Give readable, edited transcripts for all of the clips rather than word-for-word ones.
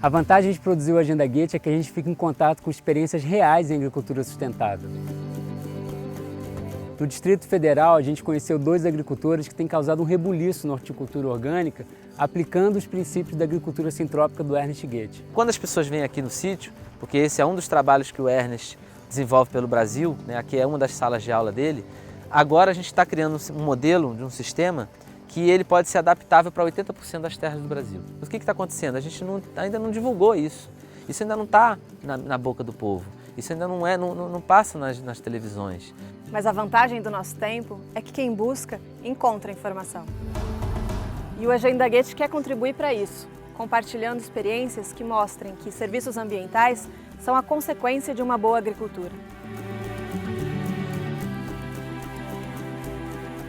A vantagem de produzir o Agenda Goethe é que a gente fica em contato com experiências reais em agricultura sustentável. No Distrito Federal, a gente conheceu 2 agricultores que têm causado um rebuliço na horticultura orgânica, aplicando os princípios da agricultura sintrópica do Ernest Goethe. Quando as pessoas vêm aqui no sítio, porque esse é um dos trabalhos que o Ernest desenvolve pelo Brasil, né, aqui é uma das salas de aula dele, agora a gente está criando um modelo de um sistema que ele pode ser adaptável para 80% das terras do Brasil. Mas o que está acontecendo? A gente ainda não divulgou isso. Isso ainda não está na boca do povo. Isso ainda não passa nas televisões. Mas a vantagem do nosso tempo é que quem busca, encontra informação. E o Agenda Goethe quer contribuir para isso, compartilhando experiências que mostrem que serviços ambientais são a consequência de uma boa agricultura.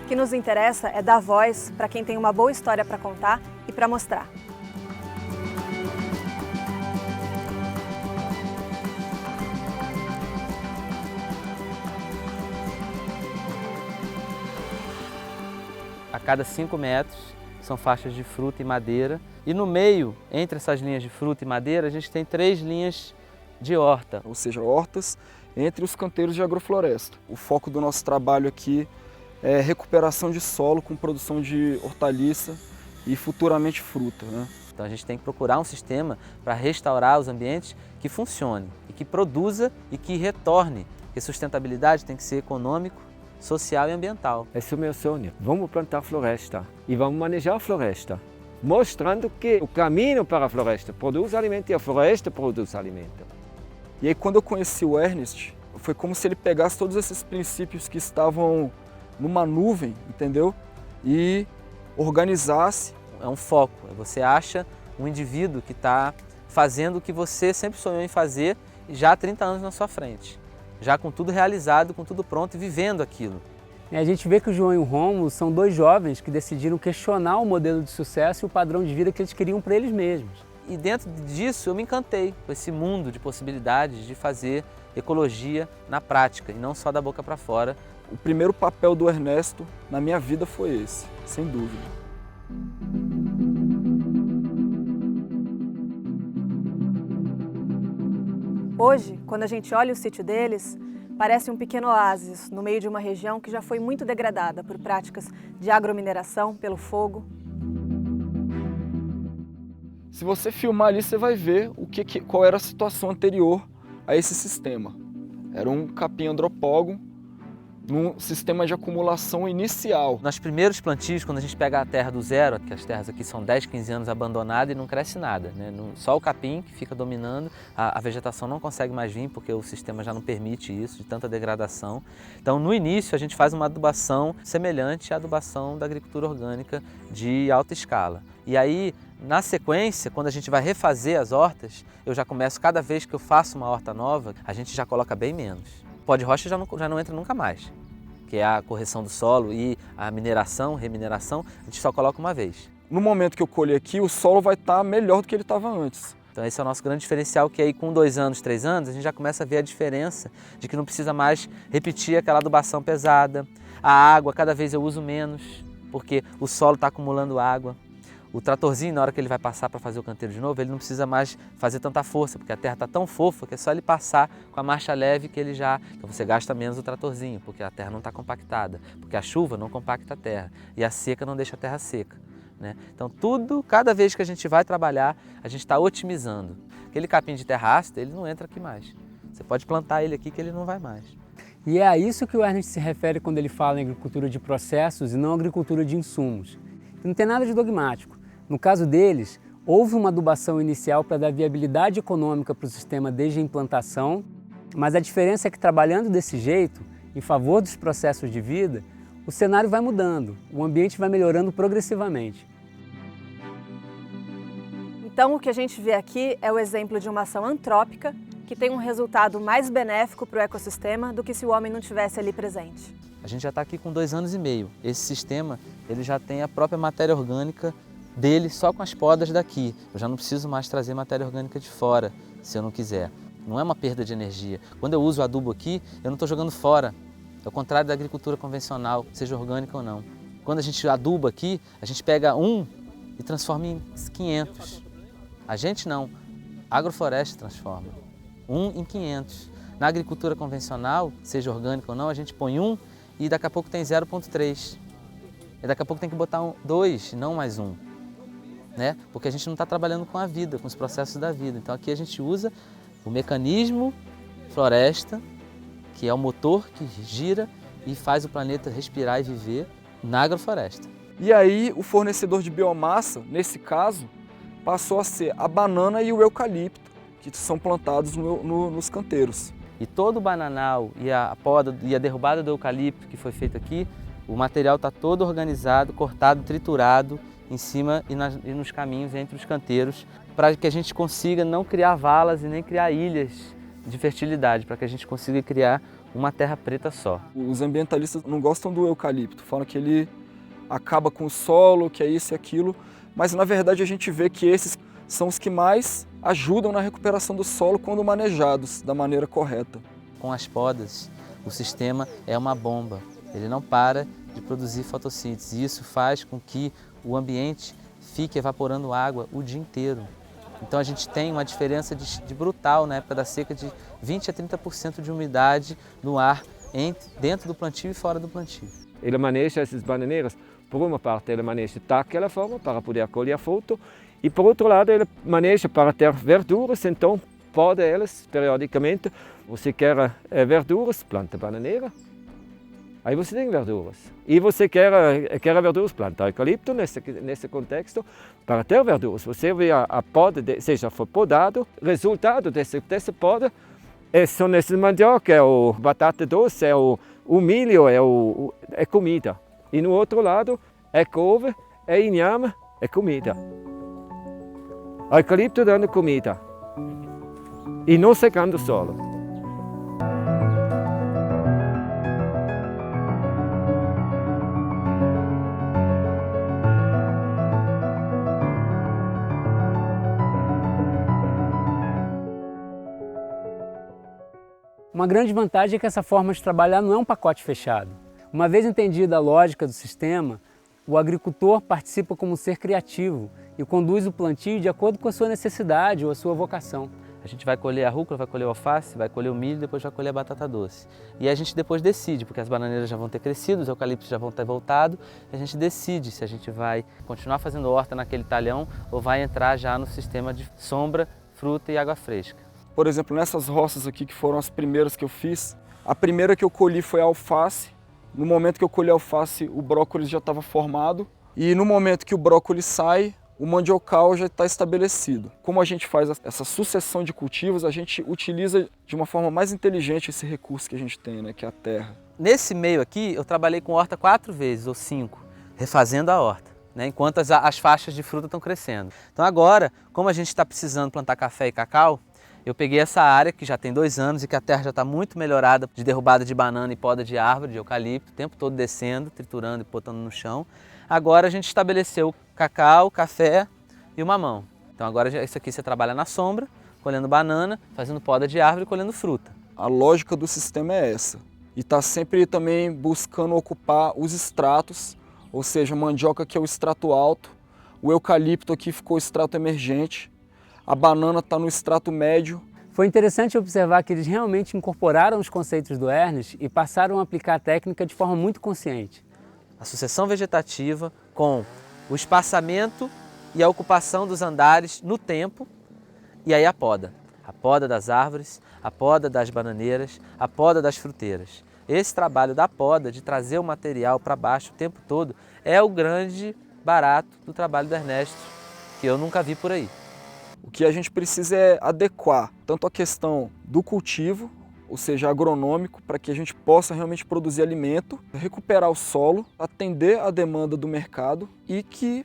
O que nos interessa é dar voz para quem tem uma boa história para contar e para mostrar. A cada 5 metros são faixas de fruta e madeira. E no meio, entre essas linhas de fruta e madeira, a gente tem 3 linhas de horta. Ou seja, hortas entre os canteiros de agrofloresta. O foco do nosso trabalho aqui é recuperação de solo com produção de hortaliça e futuramente fruta, né? Então a gente tem que procurar um sistema para restaurar os ambientes que funcione e que produza e que retorne. Porque sustentabilidade tem que ser econômico, social e ambiental. Esse é o meu sonho. Vamos plantar floresta e vamos manejar a floresta, mostrando que o caminho para a floresta produz alimento e a floresta produz alimento. E aí quando eu conheci o Ernest, foi como se ele pegasse todos esses princípios que estavam numa nuvem, entendeu? E organizasse. É um foco, você acha um indivíduo que está fazendo o que você sempre sonhou em fazer já há 30 anos na sua frente. Já com tudo realizado, com tudo pronto e vivendo aquilo. A gente vê que o João e o Rômulo são 2 jovens que decidiram questionar o modelo de sucesso e o padrão de vida que eles queriam para eles mesmos. E dentro disso eu me encantei com esse mundo de possibilidades de fazer ecologia na prática e não só da boca para fora. O primeiro papel do Ernesto na minha vida foi esse, sem dúvida. Hoje, quando a gente olha o sítio deles, parece um pequeno oásis no meio de uma região que já foi muito degradada por práticas de agromineração, pelo fogo. Se você filmar ali, você vai ver qual era a situação anterior a esse sistema. Era um capim andropógon num sistema de acumulação inicial. Nos primeiros plantios, quando a gente pega a terra do zero, que as terras aqui são 10, 15 anos abandonadas e não cresce nada, né? Só o capim que fica dominando, a vegetação não consegue mais vir porque o sistema já não permite isso, de tanta degradação. Então, no início, a gente faz uma adubação semelhante à adubação da agricultura orgânica de alta escala. E aí, na sequência, quando a gente vai refazer as hortas, eu já começo, cada vez que eu faço uma horta nova, a gente já coloca bem menos. Pó de rocha já não entra nunca mais, que é a correção do solo e a mineração, remineração, a gente só coloca uma vez. No momento que eu colher aqui, o solo vai estar melhor do que ele estava antes. Então esse é o nosso grande diferencial, que aí com 2 anos, 3 anos, a gente já começa a ver a diferença de que não precisa mais repetir aquela adubação pesada. A água, cada vez eu uso menos, porque o solo está acumulando água. O tratorzinho, na hora que ele vai passar para fazer o canteiro de novo, ele não precisa mais fazer tanta força, porque a terra está tão fofa que é só ele passar com a marcha leve que ele já... Então você gasta menos o tratorzinho, porque a terra não está compactada, porque a chuva não compacta a terra e a seca não deixa a terra seca, né? Então tudo, cada vez que a gente vai trabalhar, a gente está otimizando. Aquele capim de terra ácida, ele não entra aqui mais. Você pode plantar ele aqui que ele não vai mais. E é a isso que o Ernest se refere quando ele fala em agricultura de processos e não agricultura de insumos. Não tem nada de dogmático. No caso deles, houve uma adubação inicial para dar viabilidade econômica para o sistema desde a implantação, mas a diferença é que trabalhando desse jeito, em favor dos processos de vida, o cenário vai mudando, o ambiente vai melhorando progressivamente. Então o que a gente vê aqui é o exemplo de uma ação antrópica que tem um resultado mais benéfico para o ecossistema do que se o homem não estivesse ali presente. A gente já está aqui com 2 anos e meio. Esse sistema ele já tem a própria matéria orgânica dele só com as podas daqui. Eu já não preciso mais trazer matéria orgânica de fora, se eu não quiser. Não é uma perda de energia. Quando eu uso adubo aqui, eu não estou jogando fora. É o contrário da agricultura convencional, seja orgânica ou não. Quando a gente aduba aqui, a gente pega 1 e transforma em 500. A gente não, a agrofloresta transforma. 1 em 500. Na agricultura convencional, seja orgânica ou não, a gente põe 1 e daqui a pouco tem 0,3. E daqui a pouco tem que botar 2, não mais 1. Né? Porque a gente não está trabalhando com a vida, com os processos da vida. Então aqui a gente usa o mecanismo floresta, que é o motor que gira e faz o planeta respirar e viver na agrofloresta. E aí o fornecedor de biomassa, nesse caso, passou a ser a banana e o eucalipto, que são plantados nos canteiros. E todo o bananal e a poda e a derrubada do eucalipto que foi feito aqui, o material está todo organizado, cortado, triturado em cima e nos caminhos entre os canteiros, para que a gente consiga não criar valas e nem criar ilhas de fertilidade, para que a gente consiga criar uma terra preta só. Os ambientalistas não gostam do eucalipto, falam que ele acaba com o solo, que é isso e aquilo, mas na verdade a gente vê que esses são os que mais ajudam na recuperação do solo quando manejados da maneira correta. Com as podas, o sistema é uma bomba, ele não para de produzir fotossíntese e isso faz com que o ambiente fique evaporando água o dia inteiro. Então a gente tem uma diferença de brutal na época da seca de 20 a 30% de umidade no ar dentro do plantio e fora do plantio. Ele maneja essas bananeiras, por uma parte ele maneja daquela forma para poder colher fruto e por outro lado ele maneja para ter verduras, então poda elas periodicamente. Você quer verduras, planta bananeira, aí você tem verduras. E você quer verduras, planta eucalipto nesse contexto para ter verduras. Você vê a poda, seja foi podado, resultado dessa poda são esses mandioca, é o batata doce, é o milho, é comida. E no outro lado é couve, é inhame, é comida. O eucalipto dando comida e não secando o solo. Uma grande vantagem é que essa forma de trabalhar não é um pacote fechado. Uma vez entendida a lógica do sistema, o agricultor participa como ser criativo e conduz o plantio de acordo com a sua necessidade ou a sua vocação. A gente vai colher a rúcula, vai colher o alface, vai colher o milho, depois vai colher a batata doce. E a gente depois decide, porque as bananeiras já vão ter crescido, os eucaliptos já vão ter voltado, e a gente decide se a gente vai continuar fazendo horta naquele talhão ou vai entrar já no sistema de sombra, fruta e água fresca. Por exemplo, nessas roças aqui que foram as primeiras que eu fiz, a primeira que eu colhi foi a alface. No momento que eu colhi a alface, o brócolis já estava formado. E no momento que o brócolis sai, o mandiocal já está estabelecido. Como a gente faz essa sucessão de cultivos, a gente utiliza de uma forma mais inteligente esse recurso que a gente tem, né, que é a terra. Nesse meio aqui, eu trabalhei com horta 4 vezes ou 5, refazendo a horta, né, enquanto as faixas de fruta estão crescendo. Então agora, como a gente está precisando plantar café e cacau, eu peguei essa área que já tem 2 anos e que a terra já está muito melhorada de derrubada de banana e poda de árvore, de eucalipto, o tempo todo descendo, triturando e botando no chão. Agora a gente estabeleceu cacau, café e o mamão. Então agora isso aqui você trabalha na sombra, colhendo banana, fazendo poda de árvore e colhendo fruta. A lógica do sistema é essa. E está sempre também buscando ocupar os estratos, ou seja, a mandioca que é o extrato alto, o eucalipto aqui ficou o extrato emergente, a banana está no extrato médio. Foi interessante observar que eles realmente incorporaram os conceitos do Ernest e passaram a aplicar a técnica de forma muito consciente. A sucessão vegetativa com o espaçamento e a ocupação dos andares no tempo e aí a poda. A poda das árvores, a poda das bananeiras, a poda das fruteiras. Esse trabalho da poda, de trazer o material para baixo o tempo todo, é o grande barato do trabalho do Ernesto, que eu nunca vi por aí. O que a gente precisa é adequar tanto a questão do cultivo, ou seja, agronômico, para que a gente possa realmente produzir alimento, recuperar o solo, atender a demanda do mercado e que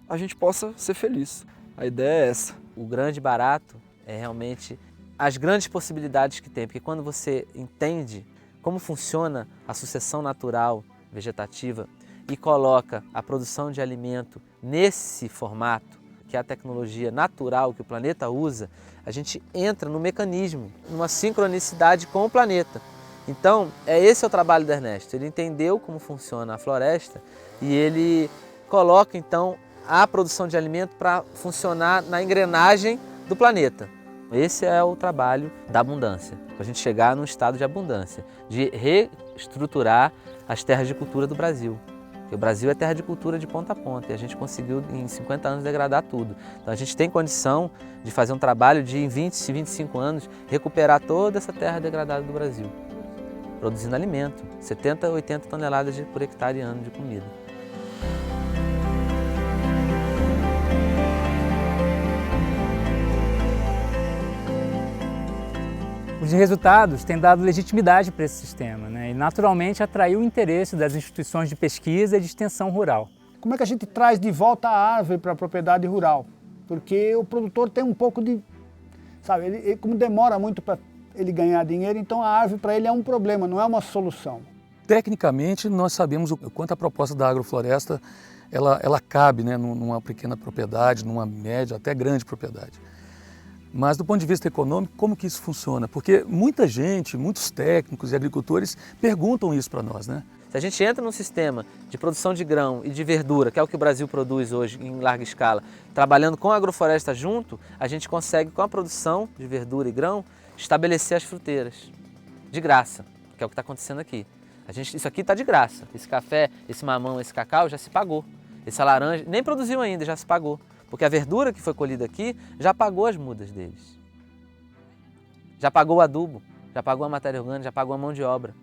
a gente possa ser feliz. A ideia é essa. O grande barato é realmente as grandes possibilidades que tem, porque quando você entende como funciona a sucessão natural vegetativa e coloca a produção de alimento nesse formato, que é a tecnologia natural que o planeta usa, a gente entra no mecanismo, numa sincronicidade com o planeta. Então, esse é o trabalho do Ernesto. Ele entendeu como funciona a floresta e ele coloca, então, a produção de alimento para funcionar na engrenagem do planeta. Esse é o trabalho da abundância, para a gente chegar num estado de abundância, de reestruturar as terras de cultura do Brasil. Porque o Brasil é terra de cultura de ponta a ponta e a gente conseguiu em 50 anos degradar tudo. Então a gente tem condição de fazer um trabalho de em 20, 25 anos recuperar toda essa terra degradada do Brasil, produzindo alimento, 70 a 80 toneladas por hectare ano de comida. Os resultados têm dado legitimidade para esse sistema, né? E naturalmente atraiu o interesse das instituições de pesquisa e de extensão rural. Como é que a gente traz de volta a árvore para a propriedade rural? Porque o produtor tem um pouco de... Sabe, ele como demora muito para ele ganhar dinheiro, então a árvore para ele é um problema, não é uma solução. Tecnicamente, nós sabemos o quanto a proposta da agrofloresta ela cabe, né, numa pequena propriedade, numa média, até grande propriedade. Mas do ponto de vista econômico, como que isso funciona? Porque muita gente, muitos técnicos e agricultores perguntam isso para nós, né? Se a gente entra num sistema de produção de grão e de verdura, que é o que o Brasil produz hoje em larga escala, trabalhando com a agrofloresta junto, a gente consegue, com a produção de verdura e grão, estabelecer as fruteiras de graça, que é o que está acontecendo aqui. Isso aqui está de graça. Esse café, esse mamão, esse cacau já se pagou. Essa laranja nem produziu ainda, já se pagou. Porque a verdura que foi colhida aqui já pagou as mudas deles. Já pagou o adubo, já pagou a matéria orgânica, já pagou a mão de obra.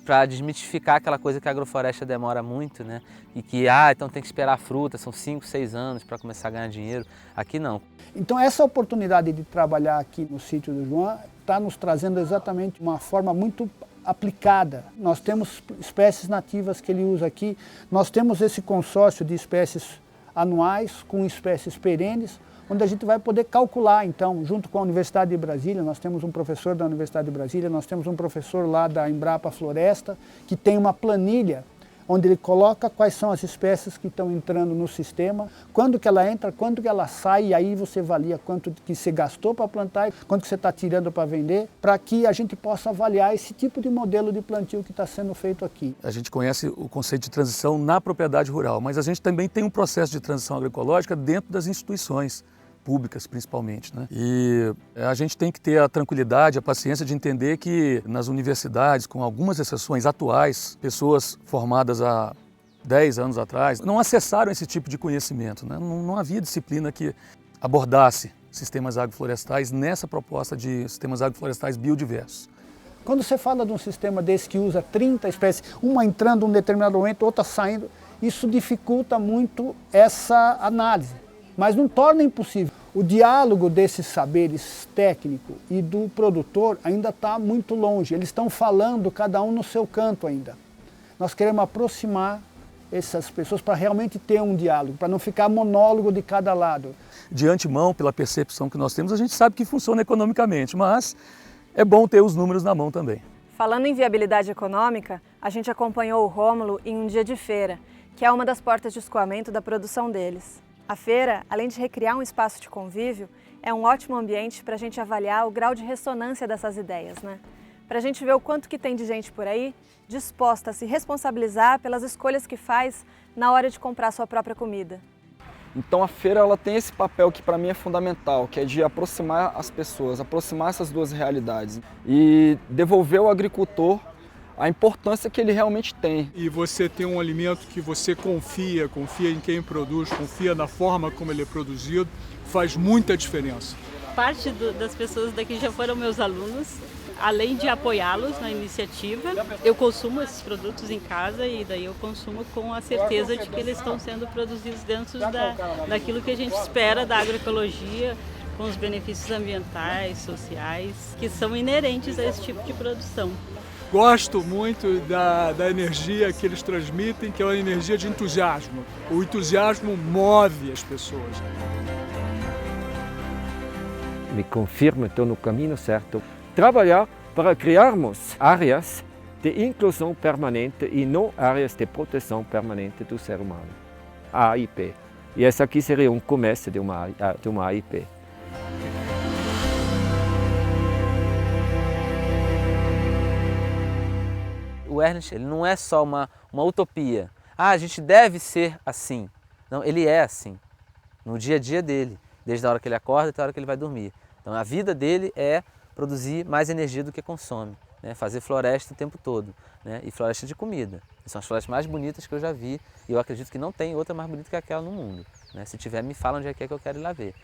Para desmitificar aquela coisa que a agrofloresta demora muito, né? E que, então tem que esperar a fruta, são 5, 6 anos para começar a ganhar dinheiro. Aqui não. Então essa oportunidade de trabalhar aqui no sítio do João está nos trazendo exatamente uma forma muito aplicada. Nós temos espécies nativas que ele usa aqui, nós temos esse consórcio de espécies anuais com espécies perenes, onde a gente vai poder calcular, então, junto com a Universidade de Brasília, nós temos um professor da Universidade de Brasília, nós temos um professor lá da Embrapa Floresta, que tem uma planilha onde ele coloca quais são as espécies que estão entrando no sistema, quando que ela entra, quando que ela sai, e aí você avalia quanto que você gastou para plantar, quanto que você está tirando para vender, para que a gente possa avaliar esse tipo de modelo de plantio que está sendo feito aqui. A gente conhece o conceito de transição na propriedade rural, mas a gente também tem um processo de transição agroecológica dentro das instituições públicas, principalmente, né? E a gente tem que ter a tranquilidade, a paciência de entender que nas universidades, com algumas exceções atuais, pessoas formadas há 10 anos atrás, não acessaram esse tipo de conhecimento, né? Não havia disciplina que abordasse sistemas agroflorestais nessa proposta de sistemas agroflorestais biodiversos. Quando você fala de um sistema desse que usa 30 espécies, uma entrando em um determinado momento, outra saindo, isso dificulta muito essa análise, mas não torna impossível. O diálogo desses saberes técnico e do produtor ainda está muito longe, eles estão falando cada um no seu canto ainda. Nós queremos aproximar essas pessoas para realmente ter um diálogo, para não ficar monólogo de cada lado. De antemão, pela percepção que nós temos, a gente sabe que funciona economicamente, mas é bom ter os números na mão também. Falando em viabilidade econômica, a gente acompanhou o Rômulo em um dia de feira, que é uma das portas de escoamento da produção deles. A feira, além de recriar um espaço de convívio, é um ótimo ambiente para a gente avaliar o grau de ressonância dessas ideias, né? Para a gente ver o quanto que tem de gente por aí disposta a se responsabilizar pelas escolhas que faz na hora de comprar sua própria comida. Então a feira ela tem esse papel que para mim é fundamental, que é de aproximar as pessoas, aproximar essas duas realidades e devolver ao agricultor a importância que ele realmente tem. E você tem um alimento que você confia em quem produz, confia na forma como ele é produzido, faz muita diferença. Parte das pessoas daqui já foram meus alunos, além de apoiá-los na iniciativa, eu consumo esses produtos em casa e daí eu consumo com a certeza de que eles estão sendo produzidos dentro daquilo que a gente espera da agroecologia, com os benefícios ambientais, sociais, que são inerentes a esse tipo de produção. Gosto muito da energia que eles transmitem, que é uma energia de entusiasmo. O entusiasmo move as pessoas. Me confirma que estou no caminho certo. Trabalhar para criarmos áreas de inclusão permanente e não áreas de proteção permanente do ser humano. A AIP. E essa aqui seria um começo de uma AIP. O Ernest, ele não é só uma utopia. A gente deve ser assim. Não, ele é assim. no dia a dia dele, desde a hora que ele acorda até a hora que ele vai dormir. Então a vida dele é produzir mais energia do que consome, né? Fazer floresta o tempo todo, né? E floresta de comida. São as florestas mais bonitas que eu já vi e eu acredito que não tem outra mais bonita que aquela no mundo, né? Se tiver, me fala onde é que eu quero ir lá ver.